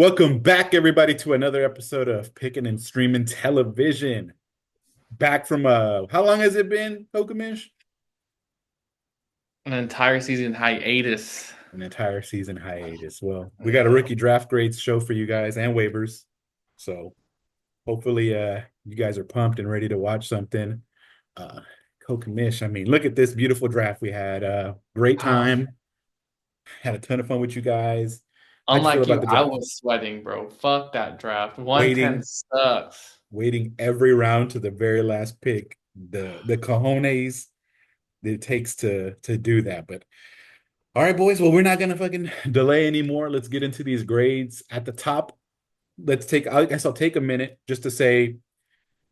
Welcome back, everybody, to another episode of Picking and Streaming Television. Back from how long has it been, Kokamish? An entire season hiatus. An entire season hiatus. Well, we got a Yeah. rookie draft grades show for you guys and waivers. So hopefully you guys are pumped and ready to watch something. Uh Kokamish, I mean, look at this beautiful draft we had. Great Oh, time. Had a ton of fun with you guys. How'd you feel unlike about you, the I draft? was sweating, bro. Fuck that draft. 110 Waiting sucks. waiting every round to the very last pick. The cojones that it takes to do that. But all right, boys. Well, we're not gonna fucking delay anymore. Let's get into these grades at the top. Let's take. I guess I'll take a minute just to say,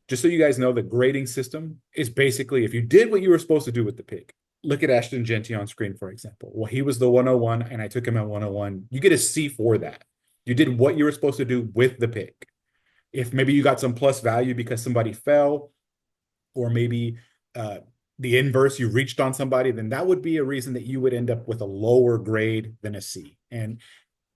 just so you guys know, the grading system is basically if you did what you were supposed to do with the pick. Look at Ashton Genty on screen, for example. Well, he was the 101, and I took him at 101. You get a C for that. You did what you were supposed to do with the pick. If maybe you got some plus value because somebody fell, or maybe uh, the inverse, you reached on somebody, then that would be a reason that you would end up with a lower grade than a C. And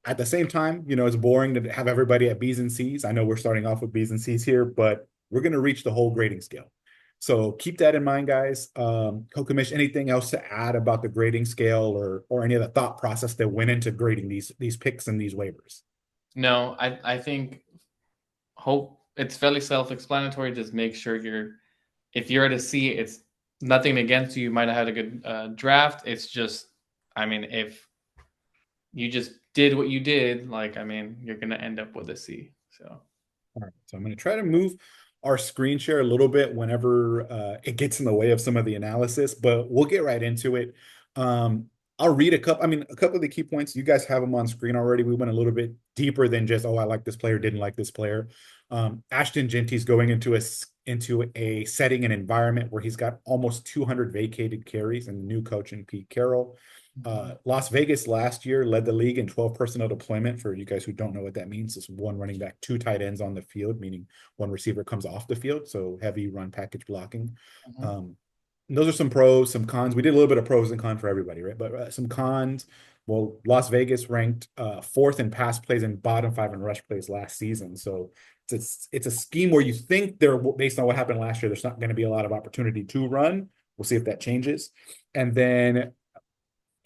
at the same time, it's boring to have everybody at B's and C's. I know we're starting off with B's and C's here, but we're going to reach the whole grading scale. So keep that in mind, guys. Kokamish, anything else to add about the grading scale or any of the thought process that went into grading these picks and these waivers? No, I think hope it's fairly self-explanatory. Just make sure if you're at a C, it's nothing against you. You might have had a good draft. It's just, I mean, if you just did what you did, like, I mean, you're gonna end up with a C. So All right, so I'm going to try to move our screen share a little bit whenever it gets in the way of some of the analysis, but we'll get right into it. I'll read a couple of the key points. You guys have them on screen already. We went a little bit deeper than just, oh, I like this player, didn't like this player. Ashton Genty's going into a setting and environment where he's got almost 200 vacated carries and new coach in Pete Carroll. Las Vegas last year led the league in 12 personnel deployment. For you guys who don't know what that means, it's one running back, two tight ends on the field, meaning one receiver comes off the field. So heavy run package blocking. mhm. Um, those are some pros, some cons. We did a little bit of pros and cons for everybody, right? But some cons. Well, Las Vegas ranked fourth in pass plays and bottom five in rush plays last season. So it's a scheme where you think they're based on what happened last year. There's not going to be a lot of opportunity to run. We'll see if that changes. And then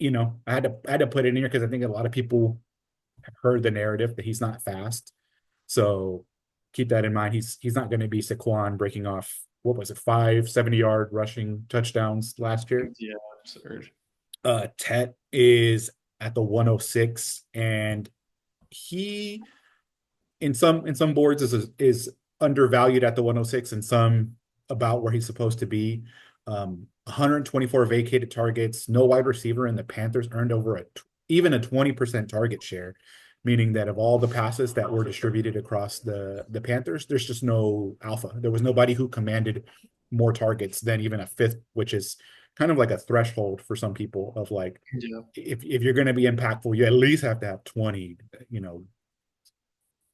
I had to put it in here because I think a lot of people have heard the narrative that he's not fast. So keep that in mind. He's not going to be Saquon breaking off, what was it, 5 70-yard rushing touchdowns last year. Yeah, absurd. Tet is at the 106, and he in some boards is undervalued at the 106, and some about where he's supposed to be. 124 vacated targets. No wide receiver, and the Panthers earned over even a 20% target share, meaning that of all the passes that were distributed across the Panthers, there's just no alpha. There was nobody who commanded more targets than even a fifth, which is kind of like a threshold for some people of like, Yeah. if you're going to be impactful, you at least have to have 20,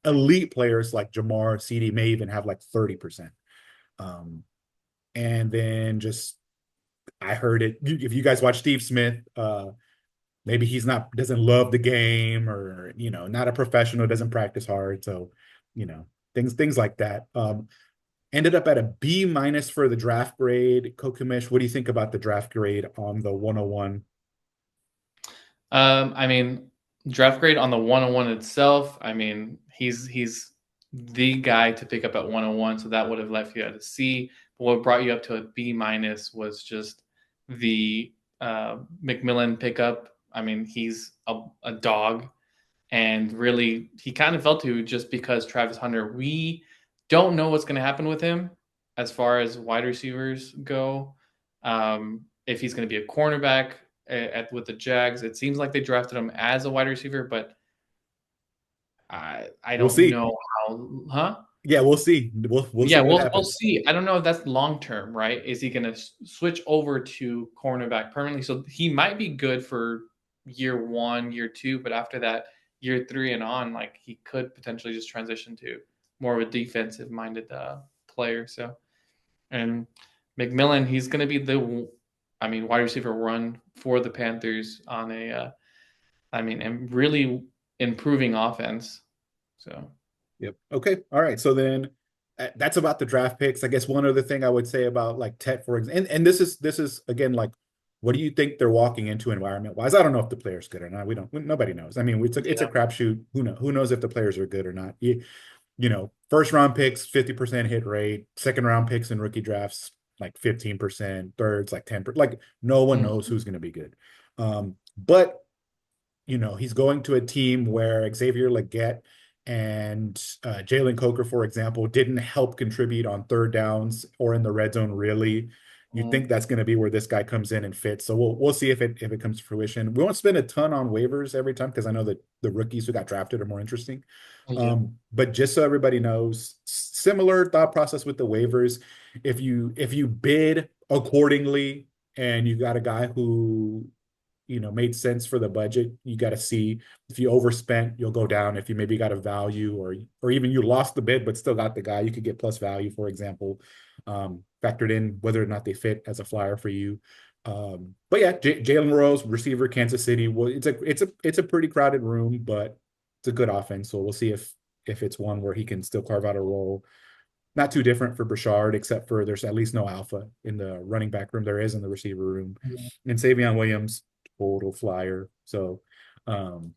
elite players like Jamar, CD may even have like 30%. Um, and then just I heard it. If you guys watch Steve Smith, maybe he's not doesn't love the game, or not a professional, doesn't practice hard. So, things like that. Ended up at a B minus for the draft grade. Kokamish, what do you think about the draft grade on the 101? I mean, draft grade on the 101 itself, I mean, he's the guy to pick up at 101, so that would have left you at a C. But what brought you up to a B minus was just the McMillan pickup. I mean, he's a dog, and really, he kind of fell to just because Travis Hunter. We don't know what's going to happen with him as far as wide receivers go. If he's going to be a cornerback with the Jags, it seems like they drafted him as a wide receiver, but I We'll don't see. know how. Huh? Yeah, we'll see. We'll Yeah, see what we'll happens. see. I don't know if that's long term, right? Is he going to switch over to cornerback permanently? So he might be good for year one, year two, but after that, year three and on, like he could potentially just transition to more of a defensive minded player. So, and McMillan, he's going to be I mean, wide receiver run for the Panthers on a, I mean, and really improving offense. So Yep. Okay. All right. So then that's about the draft picks. I guess one other thing I would say about like Tet, for example, and this is again like, what do you think they're walking into environment wise? I don't know if the player's good or not. Nobody knows. I mean, it's a yeah. crapshoot. Who knows if the players are good or not? First round picks, 50% hit rate, second round picks in rookie drafts, like 15%, thirds, like 10%. Like no one knows Mhm. who's going to be good. But he's going to a team where Xavier Legette and Jalen Coker, for example, didn't help contribute on third downs or in the red zone, really. You think Mhm. that's going to be where this guy comes in and fits. So we'll see if it comes to fruition. We won't spend a ton on waivers every time because I know that the rookies who got drafted are more interesting. Yeah. But just so everybody knows, similar thought process with the waivers. If you bid accordingly and you got a guy who made sense for the budget. You got to see if you overspent, you'll go down. If you maybe got a value or even you lost the bid but still got the guy, you could get plus value, for example, factored in whether or not they fit as a flyer for you. But yeah, Jalen Rose, receiver, Kansas City. Well, it's a pretty crowded room, but it's a good offense. So we'll see if it's one where he can still carve out a role. Not too different for Brashard, except for there's at least no alpha in the running back room. There is in the receiver room. Mhm. And Savion Williams, total flyer. So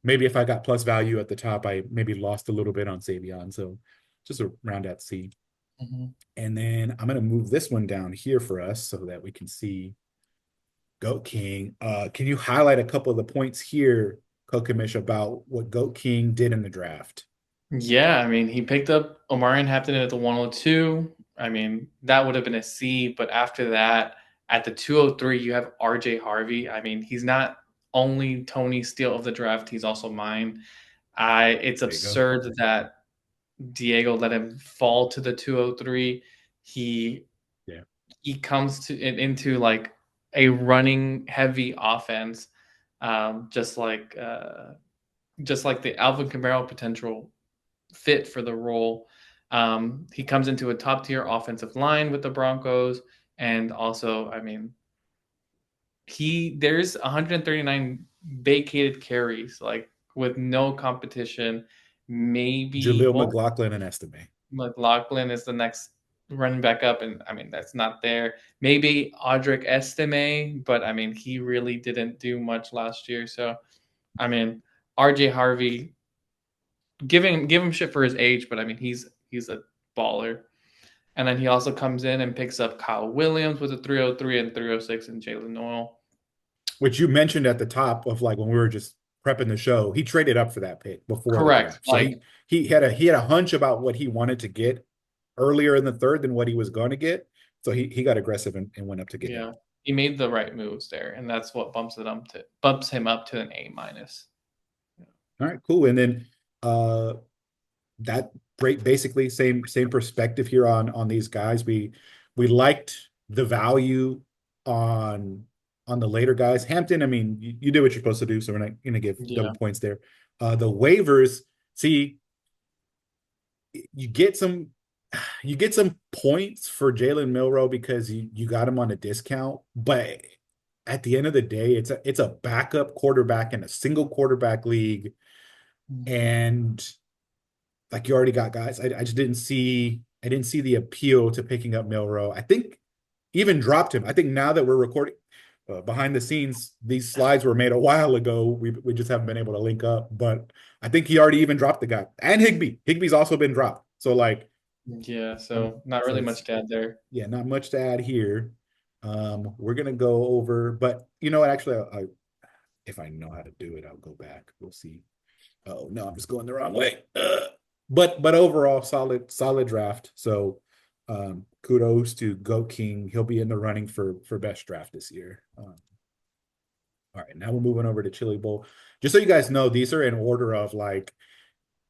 maybe if I got plus value at the top, I maybe lost a little bit on Savion. So just a round at C. Mhm. And then I'm going to move this one down here for us so that we can see Goat King. Can you highlight a couple of the points here, Kokemish, about what Goat King did in the draft? Yeah, I mean, he picked up Omarion Hampton at the 102. I mean, that would have been a C, but after that, at the 203, you have RJ Harvey. I mean, he's not only Tony's steal of the draft, he's also mine. It's There you go. absurd that Diego let him fall to the 203. He Yeah. he comes into like a running heavy offense, just like the Alvin Kamara potential fit for the role. He comes into a top tier offensive line with the Broncos, and also, I mean, there's 139 vacated carries, like with no competition. Maybe Jaleel well, McLaughlin and Estime. McLaughlin is the next running back up, and I mean that's not there. Maybe Audric Estime, but I mean he really didn't do much last year. So I mean RJ Harvey, give him shit for his age, but I mean he's a baller. And then he also comes in and picks up Kyle Williams with a 303 and 306 and Jalen Noel. Which you mentioned at the top of like when we were just prepping the show, he traded up for that pick before the Correct. draft. So Like he had a hunch about what he wanted to get earlier in the third than what he was going to get. So he got aggressive and went up to get him. yeah, he made the right moves there, and that's what bumps him up to an A minus. All right, cool. And then that break basically same perspective here on these guys. We liked the value on on the later guys. Hampton, I mean, you did what you're supposed to do, so we're not gonna give double Yeah. points there. The waivers, see, you get some you get some points for Jalen Milrow because you got him on a discount, but at the end of the day, it's a backup quarterback in a single quarterback league, and like you already got guys. I just didn't see the appeal to picking up Milrow. I think even dropped him. I think now that we're recording behind the scenes, these slides were made a while ago. We just haven't been able to link up, but I think he already even dropped the guy and Higby. Higby's also been dropped. So like, Yeah, um, so not so really it's much to add there. yeah, not much to add here. We're gonna go over, but you know what? Actually, if I know how to do it, I'll go back. We'll see. Oh no, I'm just going the wrong way. But overall, solid draft. So kudos to Goat King. He'll be in the running for best draft this year. All right, now we're moving over to Chili Bowl. Just so you guys know, these are in order of like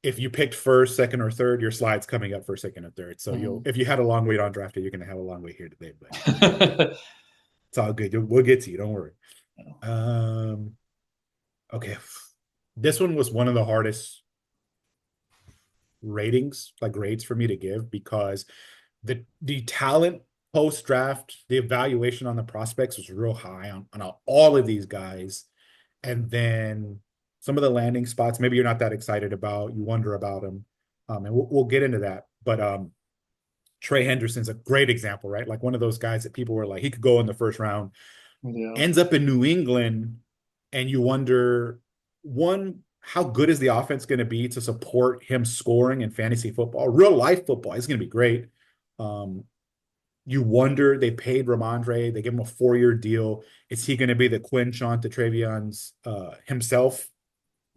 if you picked first, second, or third, your slide's coming up for second or third. So you'll Mhm. if you had a long wait on draft day, you're gonna have a long wait here today, but it's all good. We'll get to you. Don't worry. Um, okay. This one was one of the hardest ratings, like grades for me to give because the talent post draft, the evaluation on the prospects was real high on all of these guys. And then some of the landing spots, maybe you're not that excited about, you wonder about them. And we'll get into that. But Trey Henderson's a great example, right? Like one of those guys that people were like, he could go in the first round, Yeah. ends up in New England, and you wonder, one, how good is the offense going to be to support him scoring in fantasy football? Real life football is going to be great. Um, you wonder, they paid Ramondre, they gave him a 4-year deal. Is he going to be the Quinshon to Trayvion's himself,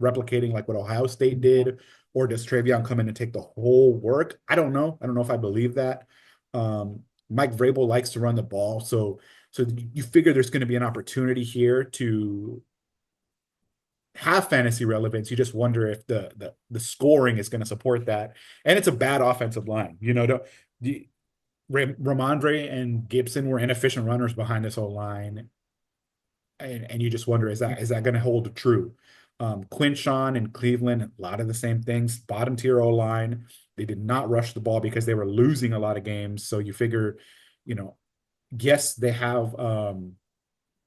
replicating like what Ohio State Mhm. did? Or does Travion come in and take the whole work? I don't know. I don't know if I believe that. Mike Vrabel likes to run the ball, so you figure there's going to be an opportunity here to have fantasy relevance. You just wonder if the scoring is going to support that. And it's a bad offensive line. The, Ramondre and Gibson were inefficient runners behind this whole line, and you just wonder, is that going to hold true? Quinshon and Cleveland, a lot of the same things. Bottom tier O line, they did not rush the ball because they were losing a lot of games. So you figure, you know, yes, they have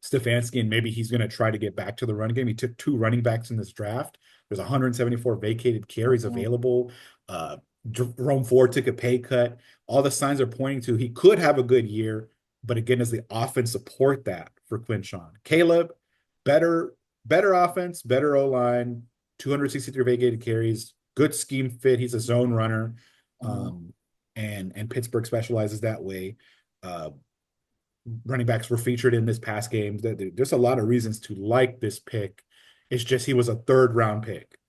Stefanski, and maybe he's going to try to get back to the run game. He took 2 running backs in this draft. There's 174 vacated carries Mhm. available. Uh, Jerome Ford took a pay cut. All the signs are pointing to he could have a good year, but again, does the offense support that for Quinshon? Caleb, better, better offense, better O line, 263 vacated carries, good scheme fit. He's a zone runner, Mhm. um, and Pittsburgh specializes that way. Uh, Running backs were featured in this past game. There's a lot of reasons to like this pick. It's just he was a third round pick.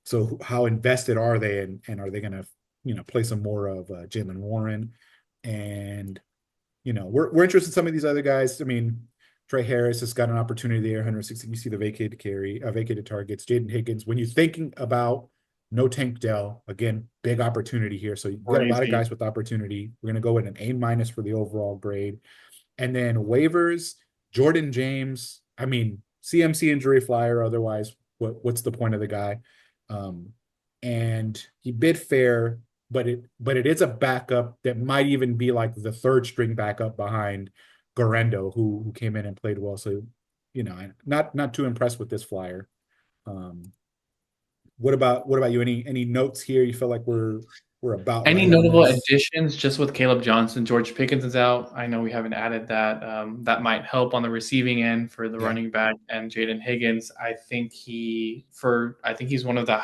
So how invested are they, and are they going to, play some more of Jalen Warren? And we're interested in some of these other guys. I mean, Trey Harris has got an opportunity there, 160. You see the vacated targets. Jaden Higgins. When you're thinking about no Tank Dell, again, big opportunity here. So you got a lot of Crazy. guys with opportunity. We're going to go with an A minus for the overall grade. And then waivers, Jordan James. I mean, CMC injury flyer. Otherwise, what's the point of the guy? Um, and he bid fair, but it is a backup that might even be like the third string backup behind Garendo, who came in and played well. So, not too impressed with this flyer. Um, what about you? Any notes here? You feel like we're about Any right on notable this? additions just with Caleb Johnson? George Pickens is out. I know we haven't added that. That might help on the receiving end for the Yeah, running back and Jaden Higgins. I think he's one of the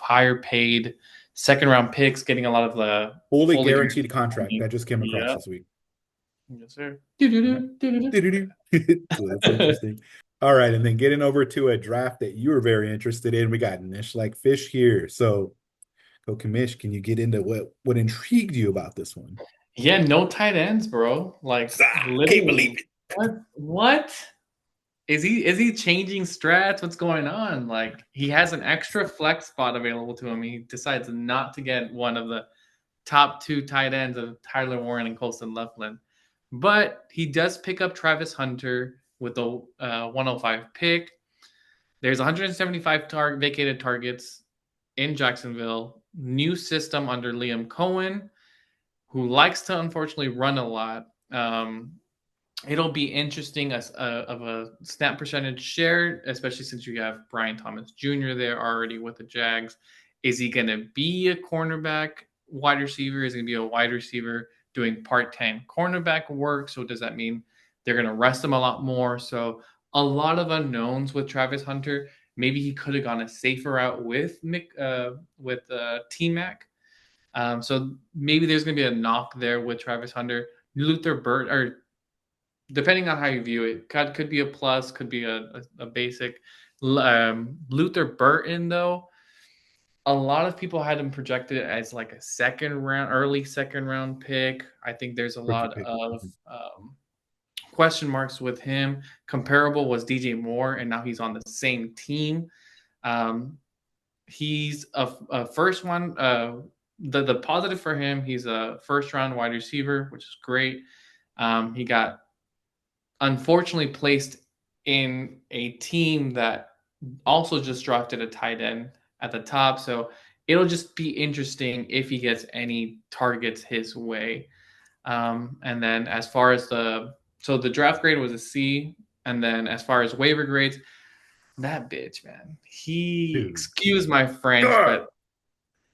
higher paid second round picks, getting a lot of the fully fully guaranteed guaranteed contract money. that just came across Yep. this week. Yes, sir. Yep. Doo-doo-doo, doo-doo-doo. So that's interesting. All right, and then getting over to a draft that you were very interested in. We got Nish like fish here. So, Kamish, can you get into what intrigued you about this one? Yeah, no tight ends, bro. Like Can't believe literally, it. what? What? Is he changing strats? What's going on? Like he has an extra flex spot available to him. He decides not to get one of the top two tight ends of Tyler Warren and Colston Loveland. But he does pick up Travis Hunter with the 105 pick. There's 175 vacated targets in Jacksonville. New system under Liam Cohen, who likes to unfortunately run a lot. It'll be interesting as of a snap percentage share, especially since you have Brian Thomas Jr. there already with the Jags. Is he going to be a cornerback wide receiver? Is he going to be a wide receiver doing part-time cornerback work? So does that mean they're going to rest him a lot more? So a lot of unknowns with Travis Hunter. Maybe he could have gone a safer route with T Mac. So maybe there's going to be a knock there with Travis Hunter. Luther Burt, or depending on how you view it, could be a plus, could be a basic. Luther Burton, though, a lot of people had him projected as like a early second round pick. I think there's a Rookie lot pick. of question marks with him. Comparable was DJ Moore, and now he's on the same team. Um, he's a first one. The positive for him, he's a first round wide receiver, which is great. He got unfortunately placed in a team that also just drafted a tight end at the top. So it'll just be interesting if he gets any targets his way. And then as far as the draft grade was a C. And then as far as waiver grades, that bitch, man, Dude. excuse my French, Ugh. but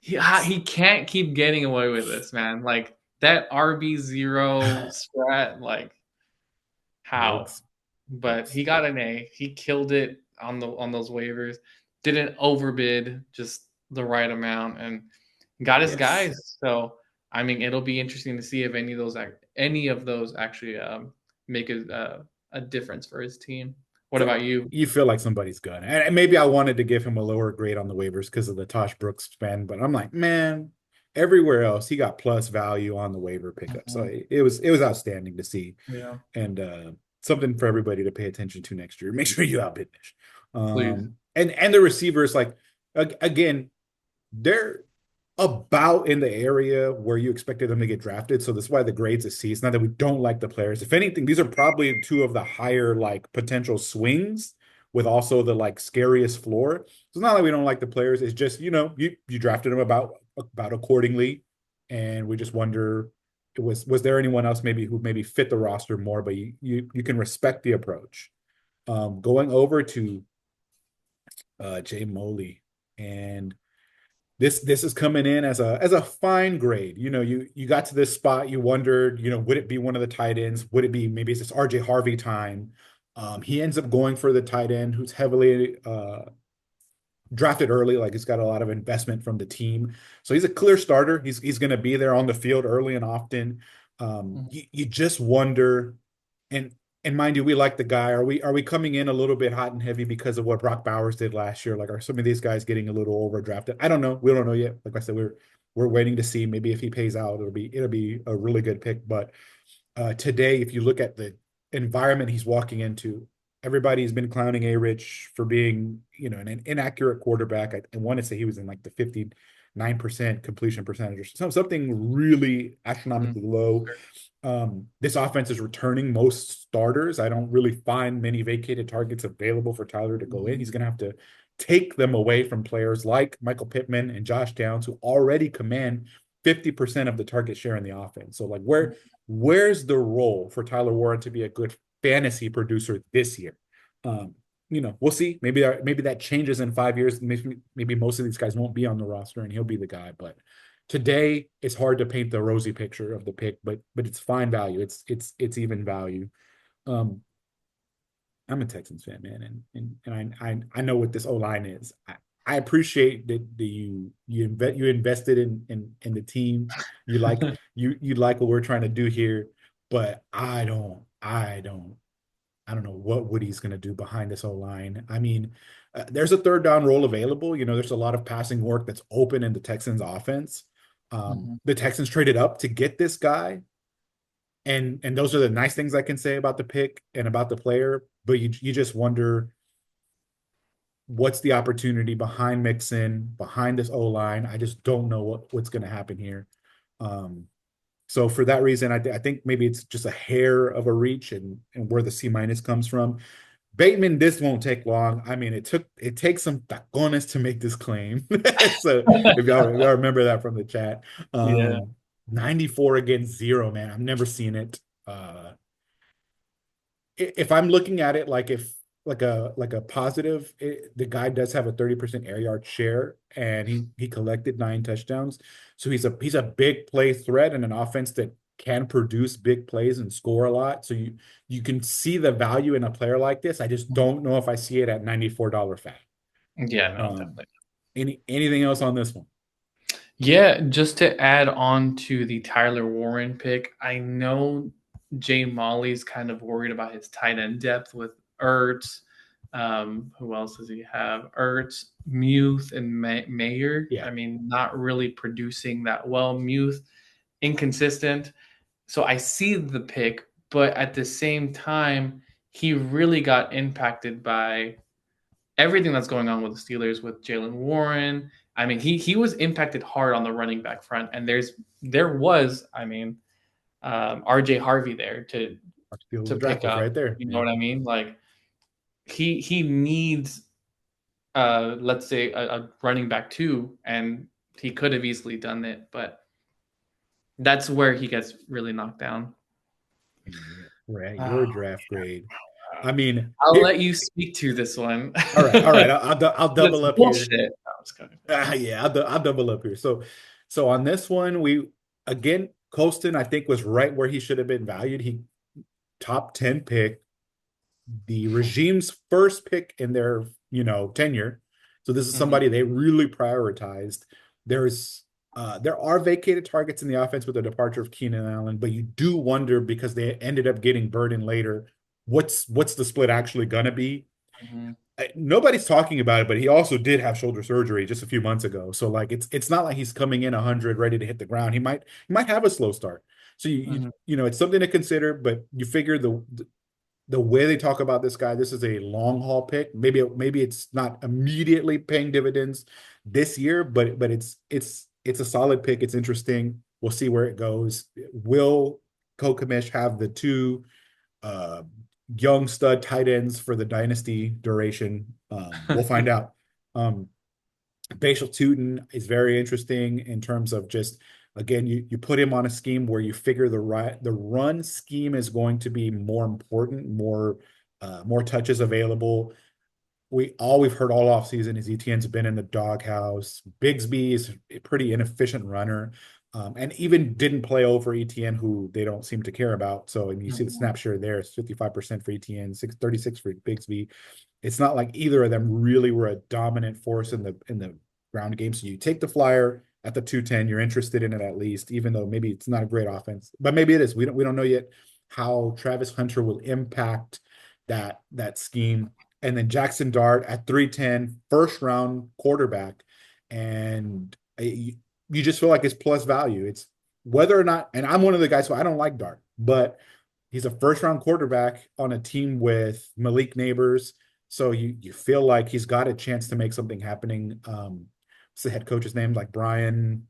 he can't keep getting away with this, man. Like that RB0 strat, like how? Works. But Works. he got an A. He killed it on those waivers. Didn't overbid, just the right amount, and got his Yes. guys. So I mean, it'll be interesting to see if any of those actually make a difference for his team. What So about you? you feel like somebody's gonna. And maybe I wanted to give him a lower grade on the waivers because of the Tosh Brooks spend, but I'm like, man, everywhere else he got plus value on the waiver pickup. So Mhm. it was outstanding to see, Yeah, and something for everybody to pay attention to next year. Make sure you outbid Nish. please. And the receivers, like again, they're about in the area where you expected them to get drafted. So that's why the grades are C. It's not that we don't like the players. If anything, these are probably two of the higher like potential swings with also the like scariest floor. So it's not like we don't like the players. It's just, you drafted them about accordingly. And we just wonder was there anyone else maybe who maybe fit the roster more, but you can respect the approach. Going over to Jay Moley and this is coming in as a fine grade. You got to this spot, you wondered, would it be one of the tight ends? Would it be maybe it's this RJ Harvey time? He ends up going for the tight end who's heavily drafted early, like he's got a lot of investment from the team. So he's a clear starter. He's going to be there on the field early and often. Mhm. You just wonder, and and mind you, we like the guy. Are we coming in a little bit hot and heavy because of what Brock Bowers did last year? Like, are some of these guys getting a little overdrafted? I don't know. We don't know yet. Like I said, we're waiting to see. Maybe if he pays out, it'll be a really good pick. But today, if you look at the environment he's walking into, everybody's been clowning A Rich for being, an inaccurate quarterback. I want to say he was in like the 59% completion percentage or something really Mhm. astronomically low. This offense is returning most starters. I don't really find many vacated targets available for Tyler to go in. Mhm. He's going to have to take them away from players like Michael Pittman and Josh Downs, who already command 50% of the target share in the offense. So, like, where's the role for Tyler Warren to be a good fantasy producer this year? Um, we'll see. Maybe that changes in 5 years. Maybe most of these guys won't be on the roster and he'll be the guy. But today it's hard to paint the rosy picture of the pick, but it's fine value. It's even value. Um, I'm a Texans fan, man, and I know what this O line is. I appreciate that you invested in the team. You like what we're trying to do here, but I don't know what Woody's going to do behind this O line. I mean, there's a third down role available. There's a lot of passing work that's open in the Texans offense. Mhm. The Texans traded up to get this guy, and those are the nice things I can say about the pick and about the player. But you just wonder what's the opportunity behind Mixon, behind this O line. I just don't know what's going to happen here. Um, so for that reason, I think maybe it's just a hair of a reach, and where the C minus comes from. Bateman, this won't take long. I mean, it takes some tacones to make this claim. So if y'all remember that from the chat, Yeah. 94 against zero, man. I've never seen it. Uh, if I'm looking at it like if like a positive, the guy does have a 30% air yard share, and he collected 9 touchdowns. So he's a big play threat and an offense that can produce big plays and score a lot. So you can see the value in a player like this. I just Mhm. don't know if I see it at $94 fat. Yeah, no, Um, definitely. anything else on this one? Yeah, just to add on to the Tyler Warren pick, I know Jay Molly's kind of worried about his tight end depth with Ertz. Who else does he have? Ertz, Muth, and Mayer. Yeah. I mean, not really producing that well. Muth, inconsistent. So I see the pick, but at the same time, he really got impacted by everything that's going on with the Steelers with Jalen Warren. I mean, he was impacted hard on the running back front, and there was, I mean, RJ Harvey there Steal to the draft pick was up. right there. You know Yeah. what I mean? Like he needs let's say a running back too, and he could have easily done it, but that's where he gets really knocked down. Yeah. We're at your Oh, draft grade. I mean, I'll here. let you speak to this one. All right, all right. I'll That's double up bullshit. here. No, I'm just kidding. Yeah, I'll double up here. So on this one, we again, Colston, I think was right where he should have been valued. He top 10 pick, the regime's first pick in their tenure. So this is Mhm, somebody they really prioritized. There's there are vacated targets in the offense with the departure of Keenan Allen, but you do wonder because they ended up getting Burden later. What's the split actually gonna be? mhm, Nobody's talking about it, but he also did have shoulder surgery just a few months ago. So like it's not like he's coming in 100 ready to hit the ground. He might have a slow start. So mhm. it's something to consider, but you figure the way they talk about this guy, this is a long haul pick. Maybe it's not immediately paying dividends this year, but it's a solid pick. It's interesting. We'll see where it goes. Will Kokemish have the two uh, young stud tight ends for the dynasty duration? We'll find out. Um, Bashal Tootin is very interesting in terms of just again, you put him on a scheme where you figure the run scheme is going to be more important, more touches available. We've heard all offseason is ETN's been in the doghouse. Bigsby is a pretty inefficient runner. And even didn't play over ETN, who they don't seem to care about. So, and you see the Mhm. snap share there, it's 55% for ETN, 36 for Bigsby. It's not like either of them really were a dominant force in the ground game. So you take the flyer at the 210, you're interested in it at least, even though maybe it's not a great offense, but maybe it is. We don't know yet how Travis Hunter will impact that scheme. And then Jackson Dart at 310, first round quarterback. And you just feel like it's plus value. It's whether or not, and I'm one of the guys who I don't like Dart, but he's a first round quarterback on a team with Malik Neighbors. So you feel like he's got a chance to make something happening. What's the head coach's name? Like Brian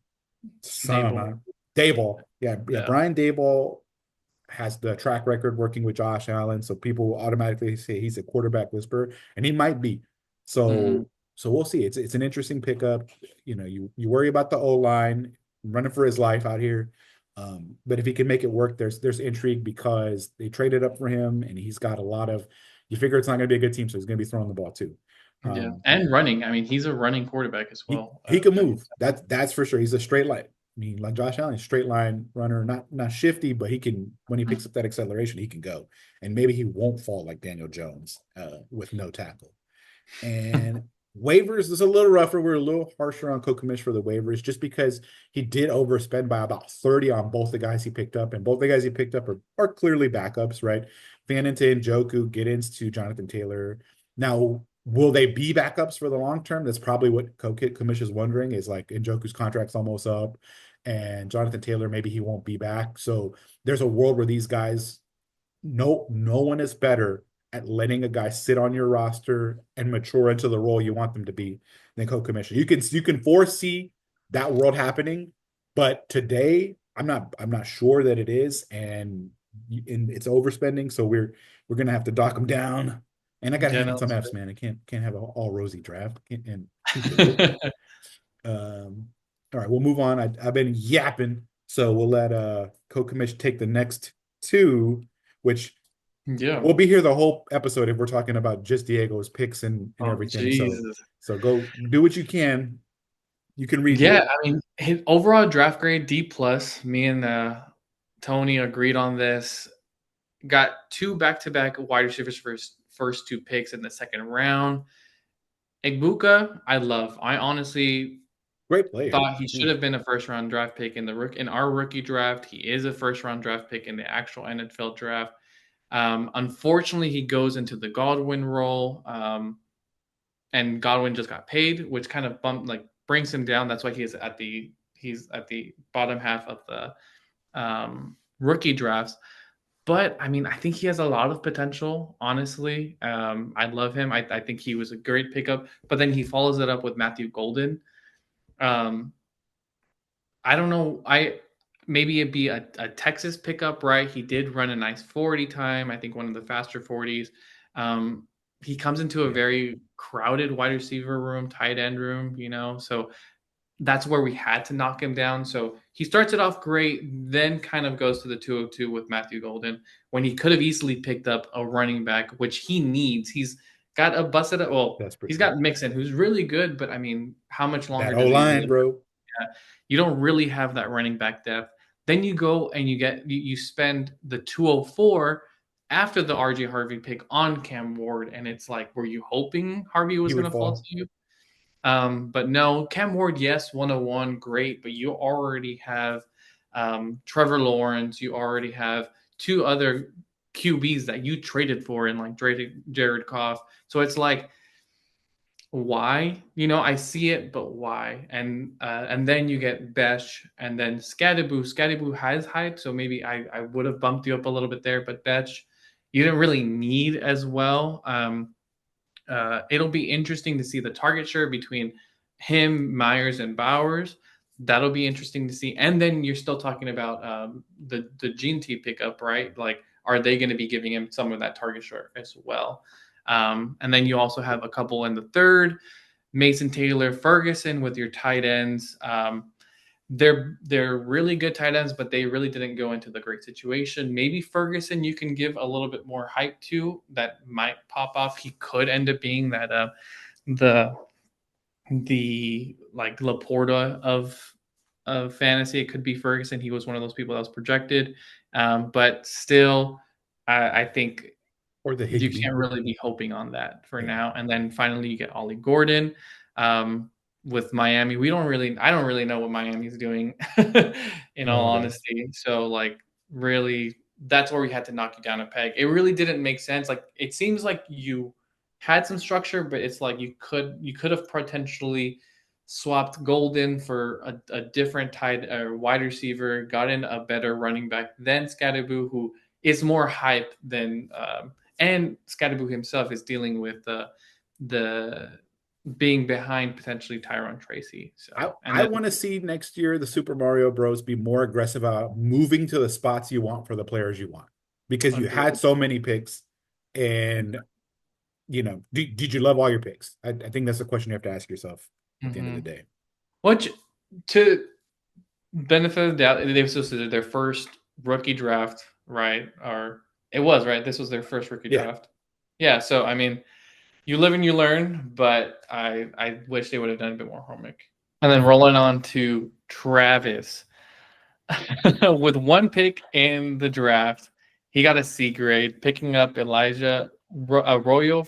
son, Dable. Dayball. Yeah, yeah. Yeah. Brian Dayball has the track record working with Josh Allen, so people will automatically say he's a quarterback whisperer, and he might be. Mhm. So we'll see. It's an interesting pickup. You worry about the O line running for his life out here, but if he can make it work, there's intrigue because they traded up for him, and he's got a lot of. You figure it's not going to be a good team, so he's going to be throwing the ball too. Yeah, Um, and running. I mean, he's a running quarterback as he well. he can move. That's for sure. He's a straight line. I mean, like Josh Allen, straight line runner, not shifty, but he can when he picks up that acceleration, he can go. And maybe he won't fall like Daniel Jones with no tackle. And waivers is a little rougher. We're a little harsher on Kokemish for the waivers just because he did overspend by about 30 on both the guys he picked up. And both the guys he picked up are clearly backups, right? Fanninton, Joku, Giddens to Jonathan Taylor. Now, will they be backups for the long term? That's probably what Kokemish is wondering is like Njoku's contract's almost up and Jonathan Taylor, maybe he won't be back. So there's a world where these guys no one is better at letting a guy sit on your roster and mature into the role you want them to be than co-commissioner. You can foresee that world happening, but today I'm not sure that it is, and it's overspending. So we're gonna have to dock them down. And I gotta hit on General. some Fs, man. I can't have an all rosy draft. And too political. All right, we'll move on. I've been yapping, so we'll let co-commission take the next two, which Yeah. we'll be here the whole episode if we're talking about just Diego's picks and Oh, everything. So Jesus. so go do what you can. You can read Yeah, here. I mean, his overall draft grade D plus. Me and Tony agreed on this. Got two back-to-back wide receivers for his first two picks in the second round. Egbuka, I love. I honestly Great player. thought he Yeah. should have been a first round draft pick in our rookie draft. He is a first round draft pick in the actual NFL draft. Unfortunately, he goes into the Godwin role, and Godwin just got paid, which kind of brings him down. That's why he's at the bottom half of the rookie drafts. But I mean, I think he has a lot of potential. Honestly, I love him. I think he was a great pickup. But then he follows it up with Matthew Golden. Um, I don't know. Maybe it'd be a Texas pickup, right? He did run a nice 40 time. I think one of the faster 40s. Um, he comes into a Yeah. very crowded wide receiver room, tight end room, so that's where we had to knock him down. So he starts it off great, then kind of goes to the 202 with Matthew Golden when he could have easily picked up a running back, which he needs. He's got a busted, well, he's Desperately. got Mixon, who's really good, but I mean, how much That longer O does he line, really? bro. Yeah, you don't really have that running back depth. Then you go and you spend the 204 after the RJ Harvey pick on Cam Ward, and it's like, were you hoping Harvey He was would going to fall to fall. you? But no, Cam Ward, yes, 101, great, but you already have Trevor Lawrence. You already have two other QBs that you traded for in like Jared Goff. So it's like, why? I see it, but why? And then you get Besh and then Scadaboo. Scadaboo has hype, so maybe I would have bumped you up a little bit there, but Besh, you didn't really need as well. It'll be interesting to see the target share between him, Myers, and Bowers. That'll be interesting to see. And then you're still talking about the Gene T pickup, right? Like, are they going to be giving him some of that target share as well? And then you also have a couple in the third, Mason Taylor, Ferguson with your tight ends. They're really good tight ends, but they really didn't go into the great situation. Maybe Ferguson you can give a little bit more hype to that might pop off. He could end up being that the like Laporta of fantasy. It could be Ferguson. He was one of those people that was projected, but still, I think Or the you Higby. can't really be hoping on that for Yeah. now. And then finally, you get Ollie Gordon with Miami. I don't really know what Miami's doing, in all Okay. honesty. So, like, really, that's where we had to knock you down a peg. It really didn't make sense. Like, it seems like you had some structure, but it's like you could have potentially swapped Golden for a different tight wide receiver, got in a better running back than Scadaboo, who is more hype than and Scadaboo himself is dealing with the being behind potentially Tyrone Tracy. I, So, and I then want to see next year the Super Mario Bros. Be more aggressive about moving to the spots you want for the players you want. Because you had agreed. so many picks. And, did you love all your picks? I think that's the question you have to ask yourself at the end of the Mm-hmm. day. Which, to benefit of the doubt, they was their first rookie draft, right? Or it was right. This was their first rookie Yeah. draft. Yeah. So I mean, you live and you learn, but I wish they would have done a bit more homework. And then rolling on to Travis. With one pick in the draft, he got a C grade, picking up Elijah Arroyo,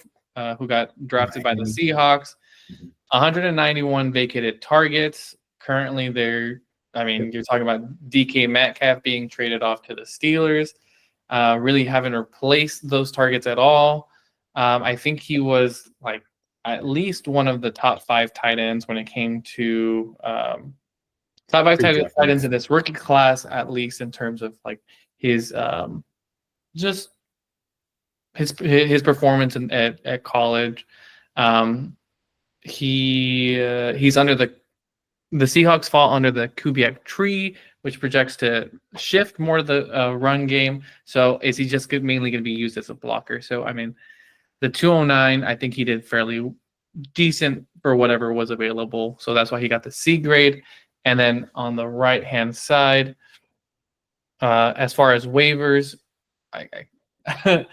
who got drafted by the Miami. Seahawks. Mhm. 191 vacated targets. Currently, I mean, Yep. you're talking about DK Metcalf being traded off to the Steelers. Really haven't replaced those targets at all. I think he was like at least one of the top 5 tight ends when it came to top 5 Pre-draft tight ends needs. in this rookie class, at least in terms of like his just his performance at college. Um, he's under the Seahawks fall under the Kubiak tree, which projects to shift more of the run game. So is he just mainly going to be used as a blocker? So I mean, the 209, I think he did fairly decent for whatever was available. So that's why he got the C grade. And then on the right hand side, as far as waivers, I Let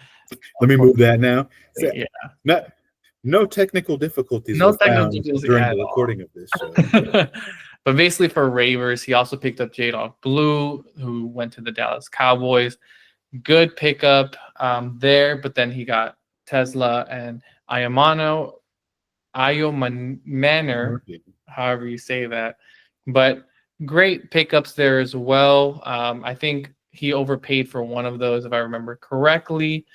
me move that now. So, yeah, not, no technical difficulties no were technical found difficulty during at the all. recording of this. So, But basically for waivers, he also picked up J-Dog Blue, who went to the Dallas Cowboys. Good pickup there, but then he got Tesla and Ayo Manor, however you say that. But great pickups there as well. I think he overpaid for one of those, if I remember correctly.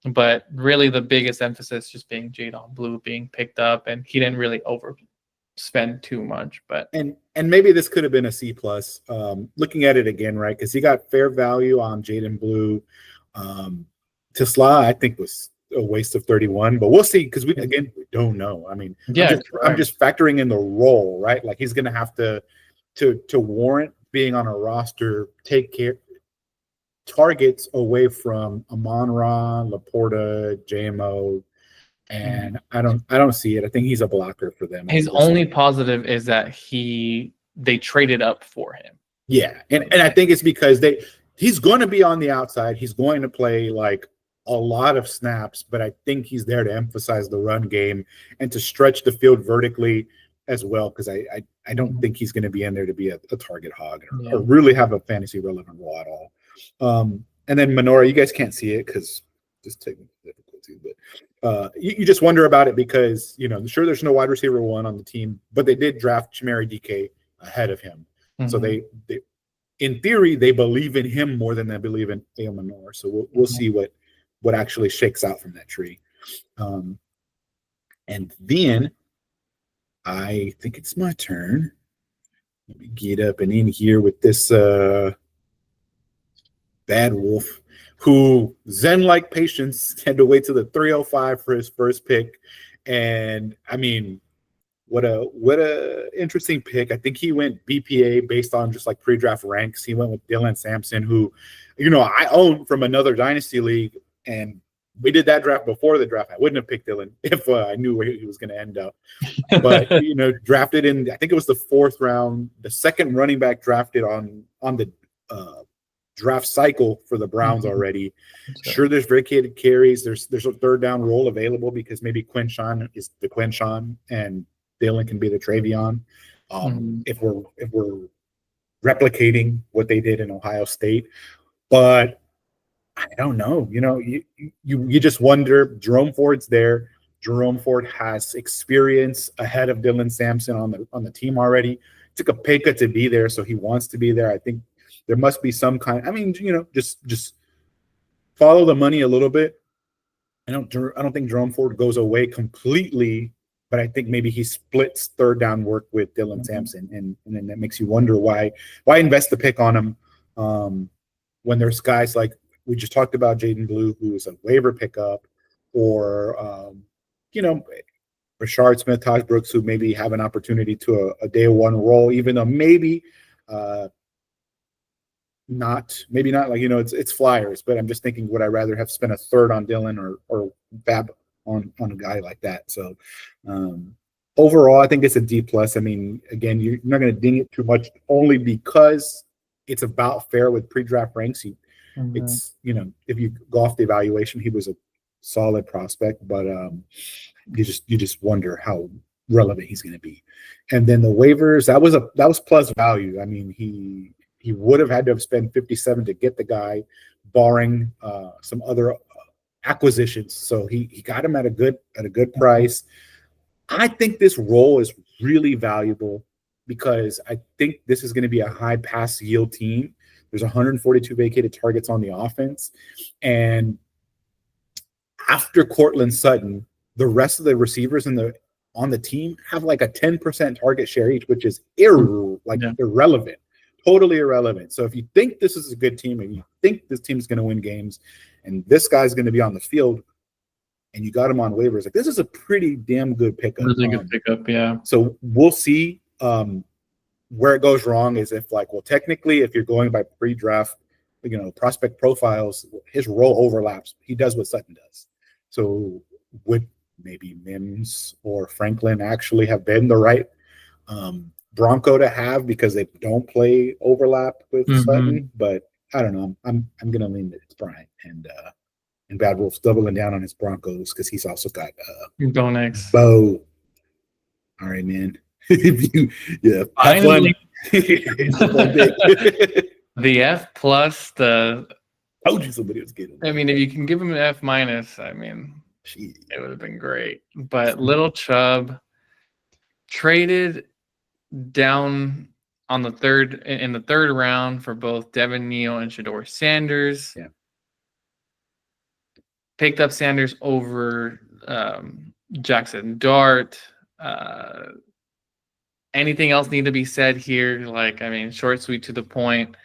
But really, the biggest emphasis just being Jadon Blue being picked up, and he didn't really overspend too much. But and maybe this could have been a C plus. Looking at it again, right? Because he got fair value on Jaden Blue. Tesla, I think, was a waste of 31, but we'll see because we don't know. I mean, yeah, I'm correct. just factoring in the role, right? Like he's going to have to warrant being on a roster, take care targets away from Amon-Ra, Laporta, JMO, and I don't see it. I think he's a blocker for them. I His think this. only positive is that he they traded up for him. Yeah, and I think it's because he's going to be on the outside. He's going to play like a lot of snaps, but I think he's there to emphasize the run game and to stretch the field vertically as well. Because I don't think he's going to be in there to be a target hog or Yeah. really have a fantasy relevant role at all. And then Menorah, you guys can't see it because just technical difficulty, but you just wonder about it because sure there's no wide receiver one on the team, but they did draft Chimere DK ahead of him. So they, in theory, they believe in him more than they believe in Menorah. So we'll see what actually shakes out from that tree. And then I think it's my turn. Let me get up and in here with this Bad Wolf, who Zen-like patience had to wait till the 305 for his first pick. And I mean, what a interesting pick. I think he went BPA based on just like pre-draft ranks. He went with Dylan Sampson, who, I own from another dynasty league, and we did that draft before the draft. I wouldn't have picked Dylan if I knew where he was going to end up. But drafted in, I think it was the 4th round, the second running back drafted on the draft cycle for the Browns already. Sure, there's vacated carries. There's a third down role available because maybe Quinshawn is the Quinshawn and Dylan can be the Travion. If we're replicating what they did in Ohio State, but I don't know. You just wonder. Jerome Ford's there. Jerome Ford has experience ahead of Dylan Sampson on the team already. Took a pay cut to be there, so he wants to be there. I think there must be some kind. I mean, just follow the money a little bit. I don't think Jerome Ford goes away completely, but I think maybe he splits third down work with Dylan Sampson, and then that makes you wonder why invest the pick on him when there's guys like we just talked about, Jaden Blue, who is a waiver pickup, or Rashard Smith, Taj Brooks, who maybe have an opportunity to a day one role, even though maybe not like it's flyers, but I'm just thinking, would I rather have spent a third on Dylan or Bab on a guy like that? So overall, I think it's a D plus. I mean, again, you're not going to ding it too much, only because it's about fair with pre-draft ranks. It's if you go off the evaluation, he was a solid prospect, but you just wonder how relevant he's going to be. And then the waivers, that was plus value. I mean, he would have had to have spent 57 to get the guy, barring some other acquisitions. So he got him at a good price. I think this role is really valuable because I think this is going to be a high pass yield team. There's 142 vacated targets on the offense, and after Cortland Sutton, the rest of the receivers on the team have like a 10% target share each, which is irrelevant. Totally irrelevant. So if you think this is a good team and you think this team is going to win games and this guy's going to be on the field and you got him on waivers, like this is a pretty damn good pickup. Really good pickup, yeah. So we'll see where it goes wrong is if technically if you're going by pre-draft, prospect profiles, his role overlaps. He does what Sutton does. So would maybe Mims or Franklin actually have been the right Bronco to have because they don't play overlap with Sutton? But I don't know. I'm gonna lean that it's Bryant and Bad Wolf's doubling down on his Broncos because he's also got Bo next. Bo. All right, man. Have fun. The F plus, told you somebody was getting. I mean, if you can give him an F minus, I mean, it would have been great. But Little Chubb traded down on the third round for both Devin Neal and Shador Sanders. Yeah. Picked up Sanders over Jackson Dart. Anything else need to be said here? Short, sweet, to the point.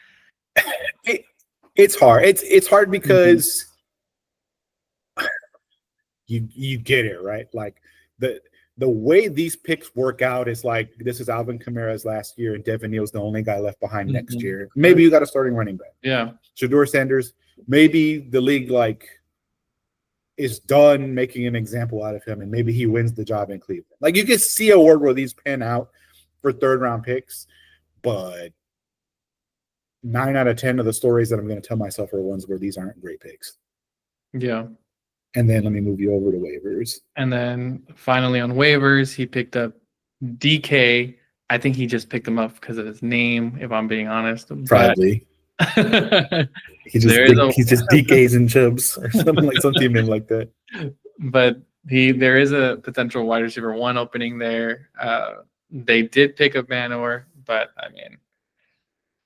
It's hard. It's hard because you get it, right? Like the way these picks work out is like this is Alvin Kamara's last year and Devin Neal's the only guy left behind next year. Maybe you got a starting running back. Yeah. Shador Sanders, maybe the league is done making an example out of him and maybe he wins the job in Cleveland. Like you can see a world where these pan out for third round picks, but 9 out of 10 of the stories that I'm going to tell myself are ones where these aren't great picks. Yeah. And then let me move you over to waivers. And then finally on waivers, he picked up DK. I think he just picked him up because of his name, if I'm being honest. But Probably there is he just DKs and Chubbs or something like some team name like that. But there is a potential wide receiver one opening there. They did pick up Manor, but I mean,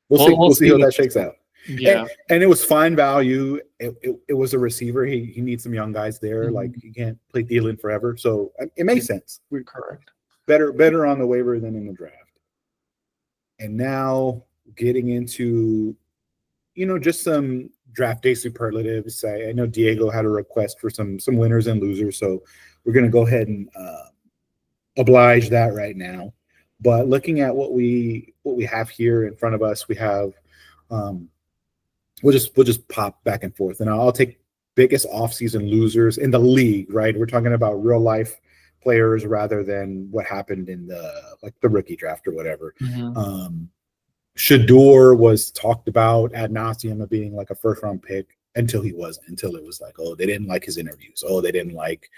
We'll see. We'll see how what that shakes out. Yeah. And it was fine value. It was a receiver. He needs some young guys there. Mm-hmm. Like, you can't play Thielen forever. So it makes sense. We're correct. Better on the waiver than in the draft. And now getting into, just some draft day superlatives. I know Diego had a request for some winners and losers, so we're going to go ahead and oblige that right now. But looking at what we have here in front of us, we have we'll just pop back and forth, and I'll take biggest offseason losers in the league. Right, we're talking about real life players rather than what happened in the rookie draft or whatever. Mm-hmm. Shador was talked about ad nauseum of being like a first round pick until he wasn't. Until it was like, oh, they didn't like his interviews. Oh, they didn't like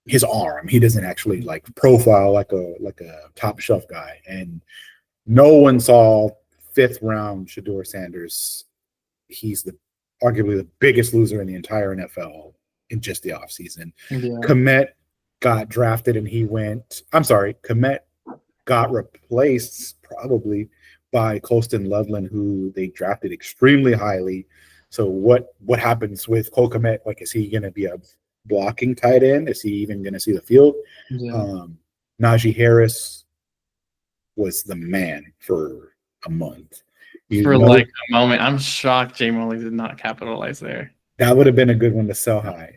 his arm. He doesn't actually like profile like a top shelf guy. And no one saw 5th round Shador Sanders. He's arguably the biggest loser in the entire NFL in just the offseason. Yeah. Komet got drafted and he went. I'm sorry, Komet got replaced probably by Colston Loveland, who they drafted extremely highly. So what happens with Cole Komet? Like, is he going to be a blocking tight end? Is he even going to see the field? Yeah. Najee Harris was the man for a month. Like a moment, I'm shocked Jay Molly did not capitalize there. That would have been a good one to sell high.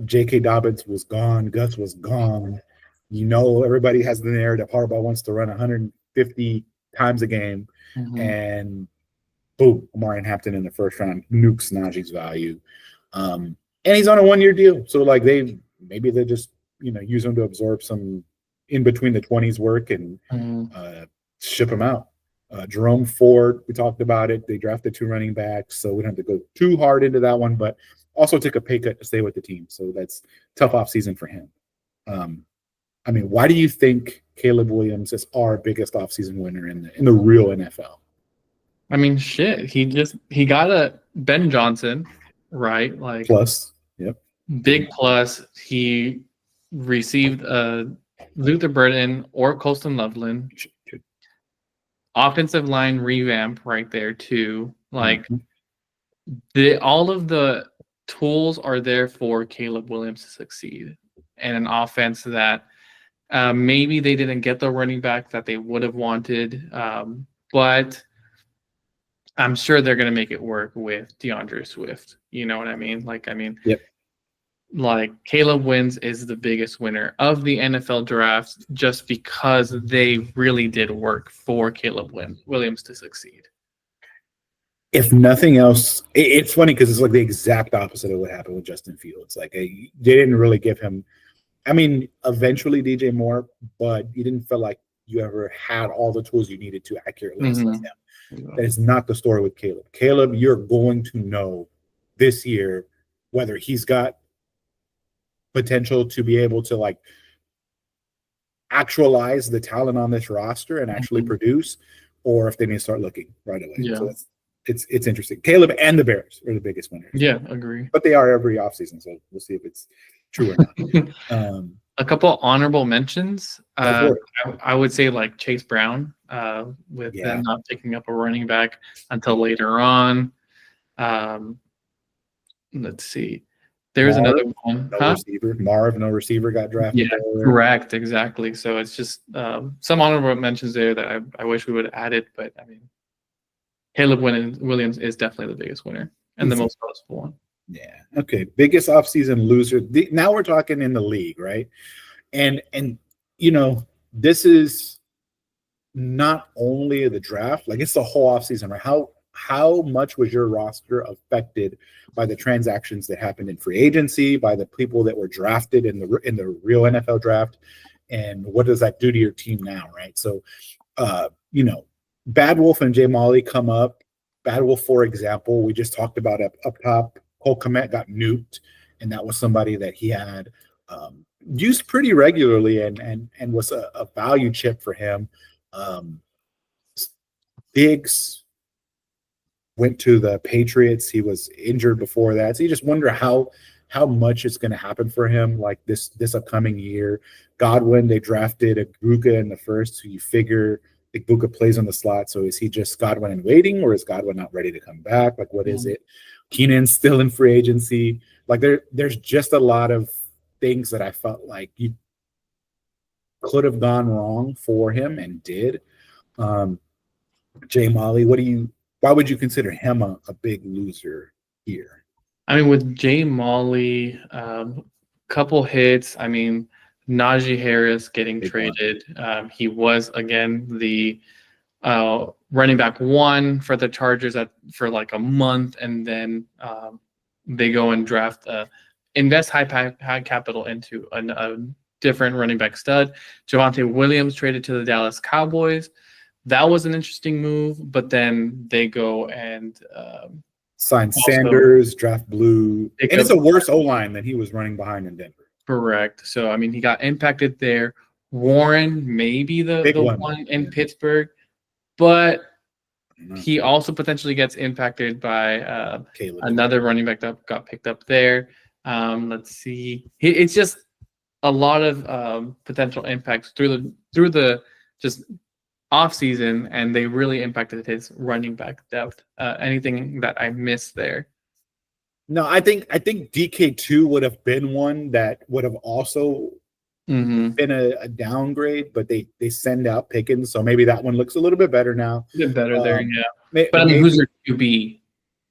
J.K. Dobbins was gone. Gus was gone. Everybody has the narrative Harbaugh wants to run 150 times a game, and boom, Omarion Hampton in the first round nukes Najee's value. And he's on a 1-year deal. So like maybe they just, use him to absorb some in between the 20s work and ship him out. Jerome Ford, we talked about it. They drafted 2 running backs, so we don't have to go too hard into that one, but also took a pay cut to stay with the team. So that's tough offseason for him. I mean, why do you think Caleb Williams is our biggest offseason winner in the real NFL? I mean, shit. He got a Ben Johnson, right? Like plus, yep. Big plus. He received Luther Burden or Colston Loveland. Offensive line revamp right there too. Like all of the tools are there for Caleb Williams to succeed, and an offense that maybe they didn't get the running back that they would have wanted, but I'm sure they're going to make it work with DeAndre Swift. You know what I mean? Yep. Like Caleb Wins is the biggest winner of the NFL draft just because they really did work for Caleb Williams to succeed. If nothing else, it's funny because it's like the exact opposite of what happened with Justin Fields. Like they didn't really give him. I mean, eventually DJ Moore, but you didn't feel like you ever had all the tools you needed to accurately assess him. That is not the story with Caleb. Caleb, you're going to know this year whether he's got potential to be able to like actualize the talent on this roster and actually produce, or if they need to start looking right away. Yeah. So it's interesting. Caleb and the Bears are the biggest winners. Yeah, agree. But they are every offseason, so we'll see if it's true or not. A couple honorable mentions. I would say like Chase Brown, with them not picking up a running back until later on. Let's see. There's another one. Receiver. Marv, no receiver, got drafted. Yeah, correct. Exactly. So it's just some honorable mentions there that I wish we would have added, but I mean, Caleb Williams is definitely the biggest winner and the most noticeable one. Yeah. Okay. Biggest offseason loser. Now we're talking in the league, right? And this is not only the draft, like it's the whole offseason, right? How much was your roster affected by the transactions that happened in free agency, by the people that were drafted in the real NFL draft, and what does that do to your team now, right? So you know, Bad Wolf and Jay Molly come up. Bad Wolf, for example, we just talked about up top. Cole Komet got nuked, and that was somebody that he had used pretty regularly and was a value chip for him. Um, Diggs went to the Patriots. He was injured before that, so you just wonder how much is going to happen for him like this upcoming year. Godwin, they drafted Ibuka in the first, so you figure Ibuka plays on the slot. So is he just Godwin in waiting, or is Godwin not ready to come back? Like, what is it? Keenan's still in free agency. Like, there's just a lot of things that I felt like you could have gone wrong for him and did. Jay Molly, why would you consider him a big loser here? I mean, with Jay Molly, couple hits. I mean, Najee Harris getting Big traded. He was again the running back one for the Chargers for like a month, and then they go and draft, invest high capital into a different running back stud. Javonte Williams traded to the Dallas Cowboys. That was an interesting move, but then they go and sign Sanders, draft Blue, and it's a worse O-line than he was running behind in Denver. Correct. So, I mean, he got impacted there. Warren, maybe the one in Pittsburgh, but he also potentially gets impacted by another running back that got picked up there. Let's see. It's just a lot of potential impacts through the just off season, and they really impacted his running back depth. Anything that I missed there? No, I think DK2 would have been one that would have also been a downgrade, but they send out Pickens, so maybe that one looks a little bit better now. A bit better there, yeah. But I mean, who's your QB?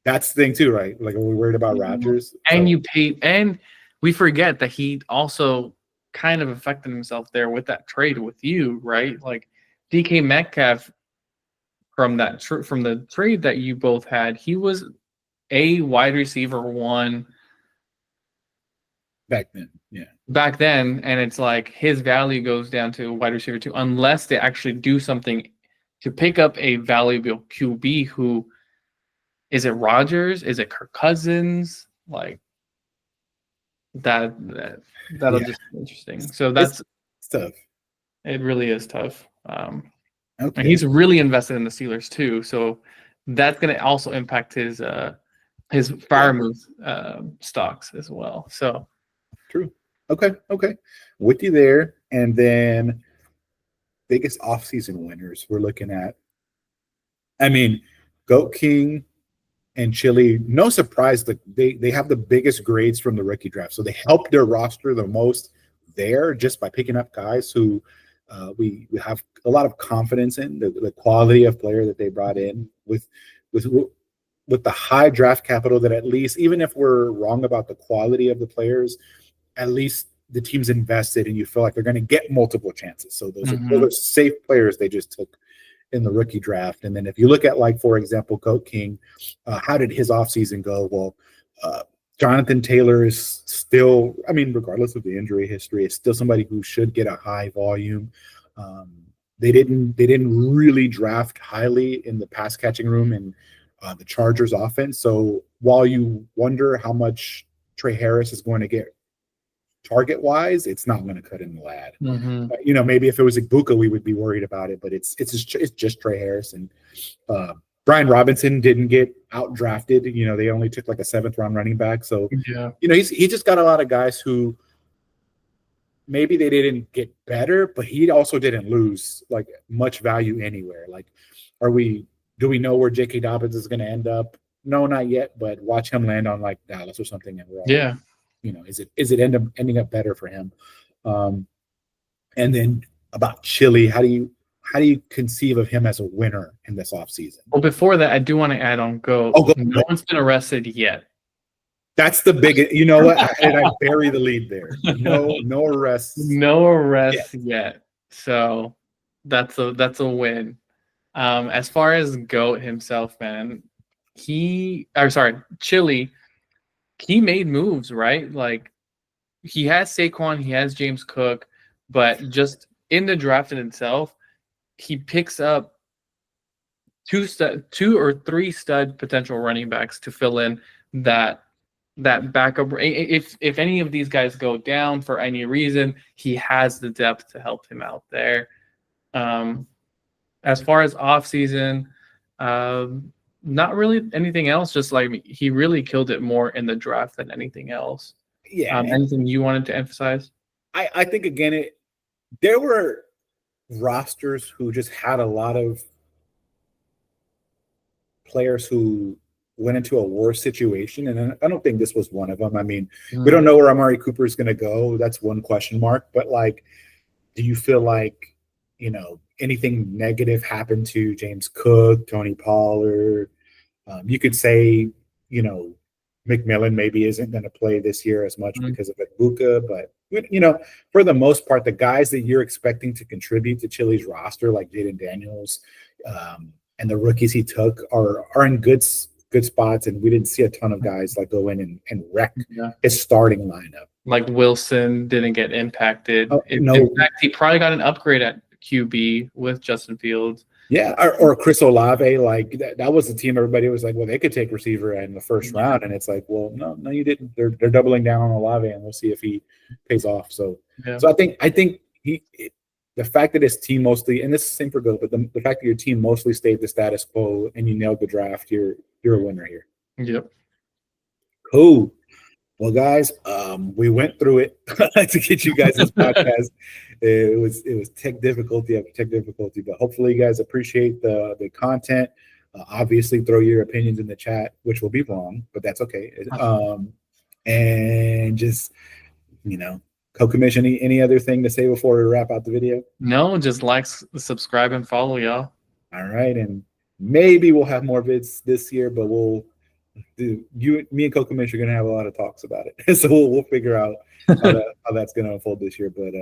That's the thing too, right? Like, are we worried about Rodgers? And you paid, and we forget that he also kind of affected himself there with that trade with you, right? Like DK Metcalf from the trade that you both had, he was a wide receiver one back then, yeah. Back then, and it's like his value goes down to wide receiver two unless they actually do something to pick up a valuable QB. Who is it? Rodgers? Is it Kirk Cousins? Like that'll just be interesting. So that's it's tough. It really is tough. And he's really invested in the Steelers too, so that's going to also impact his Firemouth stocks as well. So true. Okay. With you there. And then biggest offseason winners we're looking at. I mean, Goat King and Chili, no surprise that they have the biggest grades from the rookie draft. So they helped their roster the most there just by picking up guys who we have a lot of confidence in, the quality of player that they brought in with the high draft capital that at least, even if we're wrong about the quality of the players, at least the team's invested and you feel like they're going to get multiple chances. So those are safe players they just took in the rookie draft. And then if you look at, like, for example, Goat King, how did his offseason go? Well, Jonathan Taylor is still, I mean, regardless of the injury history, is still somebody who should get a high volume. They didn't really draft highly in the pass catching room in the Chargers offense. So while you wonder how much Trey Harris is going to get target wise, it's not going to cut in the lad. Maybe if it was Ibuka, we would be worried about it, but it's just Trey Harris. And Brian Robinson didn't get out drafted. They only took like a 7th round running back. So, he just got a lot of guys who maybe they didn't get better, but he also didn't lose like much value anywhere. Like, do we know where J.K. Dobbins is going to end up? No, not yet, but watch him land on like Dallas or something. And we're all, is it ending up better for him? And then about Chili, how do you conceive of him as a winner in this offseason? Well, before that, I do want to add on Go. No one's been arrested yet. That's the biggest. You know what? I bury the lead there. No arrests. No arrests yet. So that's a win. As far as Goat himself, man, Chili, he made moves, right? Like, he has Saquon, he has James Cook, but just in the draft in itself, he picks up two or three stud potential running backs to fill in that backup. If any of these guys go down for any reason, he has the depth to help him out there. As far as off season, not really anything else. Just like he really killed it more in the draft than anything else. Yeah, Anything you wanted to emphasize? I think again, there were rosters who just had a lot of players who went into a worse situation, and I don't think this was one of them. I mean, we don't know where Amari Cooper is going to go. That's one question mark. But like, do you feel like anything negative happened to James Cook, Tony Pollard? You could say, McMillan maybe isn't going to play this year as much because of Ibuka, but for the most part, the guys that you're expecting to contribute to Chili's roster, like Jaden Daniels, and the rookies he took, are in good spots, and we didn't see a ton of guys like go in and wreck his starting lineup. Like Wilson didn't get impacted. No. In fact, he probably got an upgrade at QB with Justin Fields. Yeah, or Chris Olave, like that was the team. Everybody was like, well, they could take receiver in the first round, and it's like, well, no, you didn't. They're doubling down on Olave, and we'll see if he pays off. So I think the fact that his team mostly, and this is the same for Go, but the fact that your team mostly stayed the status quo and you nailed the draft, you're a winner here. Yep. Cool. Well, guys, we went through it to get you guys this podcast. It was tech difficulty after tech difficulty, but hopefully you guys appreciate the content. Obviously, throw your opinions in the chat, which will be wrong, but that's okay. And just, co-commission, any other thing to say before we wrap out the video? No, just like, subscribe, and follow, y'all. All right, and maybe we'll have more vids this year, but me and Co-Commission are gonna have a lot of talks about it, so we'll figure out how that's gonna unfold this year. But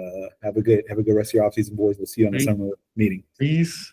have a good rest of your offseason, boys. We'll see you on the summer meeting. Peace.